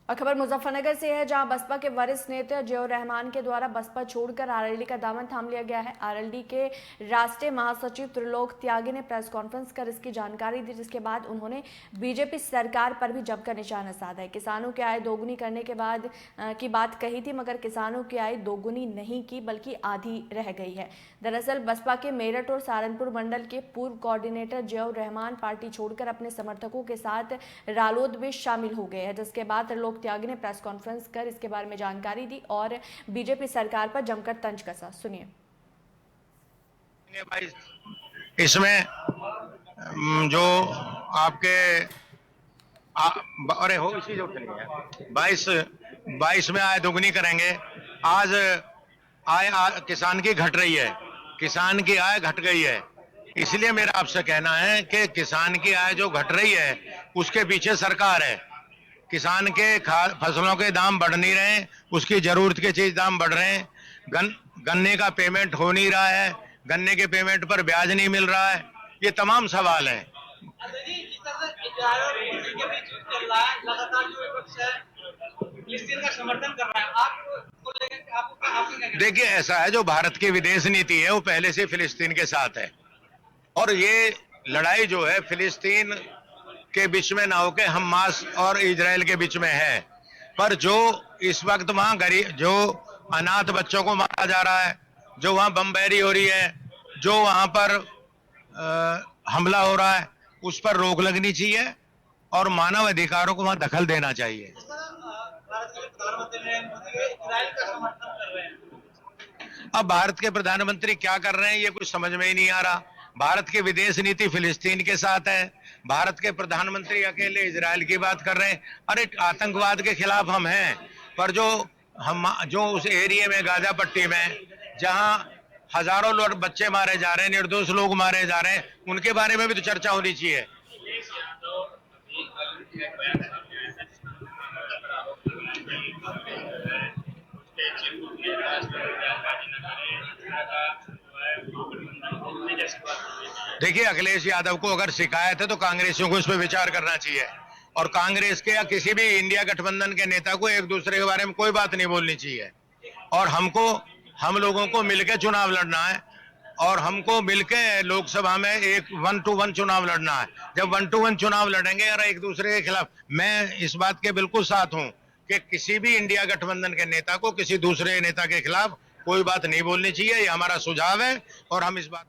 और खबर मुजफ्फरनगर से है, जहां बसपा के वरिष्ठ नेता जियाउर रहमान के द्वारा बसपा छोड़कर आरएलडी का दामन थाम लिया गया है। आरएलडी के राष्ट्रीय महासचिव त्रिलोक त्यागी ने प्रेस कॉन्फ्रेंस कर इसकी जानकारी दी, जिसके बाद उन्होंने बीजेपी सरकार पर भी जमकर निशाना साधा है। किसानों की आय दोगुनी करने के बाद की बात कही थी, मगर किसानों की आय दोगुनी नहीं की बल्कि आधी रह गई है। दरअसल बसपा के मेरठ और सहारनपुर मंडल के पूर्व कोऑर्डिनेटर जियाउर रहमान पार्टी छोड़कर अपने समर्थकों के साथ रालोद में शामिल हो गए हैं, जिसके बाद त्रिलोक त्यागी ने प्रेस कॉन्फ्रेंस कर इसके बारे में जानकारी दी और बीजेपी सरकार पर जमकर तंज कसा। सुनिए। इसमें जो आपके अरे हो इसी जो नहीं है 22 में आय दोगुनी करेंगे। आज आय किसान की घट रही है, किसान की आय घट गई है। इसलिए मेरा आपसे कहना है कि किसान की आय जो घट रही है उसके पीछे सरकार है। किसान के फसलों के दाम बढ़ नहीं रहे, उसकी जरूरत के चीज दाम बढ़ रहे हैं। गन्ने का पेमेंट हो नहीं रहा है, गन्ने के पेमेंट पर ब्याज नहीं मिल रहा है। ये तमाम सवाल हैं। देखिए, ऐसा है, जो भारत की विदेश नीति है वो पहले से फिलिस्तीन के साथ है, और ये लड़ाई जो है फिलिस्तीन के बीच में ना होके हमास और इजराइल के बीच में है। पर जो इस वक्त वहां गरीब, जो अनाथ बच्चों को मारा जा रहा है, जो वहां बमबारी हो रही है, जो वहां पर हमला हो रहा है, उस पर रोक लगनी चाहिए और मानव अधिकारों को वहां दखल देना चाहिए। अब भारत के प्रधानमंत्री क्या कर रहे हैं ये कुछ समझ में ही नहीं आ रहा। भारत की विदेश नीति फिलिस्तीन के साथ है, भारत के प्रधानमंत्री अकेले इजराइल की बात कर रहे हैं। अरे आतंकवाद के खिलाफ हम हैं, पर जो उस एरिया में गाजा पट्टी में जहां हजारों लोग बच्चे मारे जा रहे हैं, निर्दोष लोग मारे जा रहे हैं, उनके बारे में भी तो चर्चा होनी चाहिए। देखिए, अखिलेश यादव को अगर शिकायत है तो कांग्रेसियों को इस पर विचार करना चाहिए, और कांग्रेस के या किसी भी इंडिया गठबंधन के नेता को एक दूसरे के बारे में कोई बात नहीं बोलनी चाहिए। और हम लोगों को मिलकर चुनाव लड़ना है, और हमको मिलकर लोकसभा में एक 1 to 1 चुनाव लड़ना है। जब 1 to 1 चुनाव लड़ेंगे और एक दूसरे के खिलाफ, मैं इस बात के बिल्कुल साथ हूं कि किसी भी इंडिया गठबंधन के नेता को किसी दूसरे नेता के खिलाफ कोई बात नहीं बोलनी चाहिए। ये हमारा सुझाव है, और हम इस बात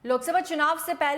लोकसभा चुनाव से पहले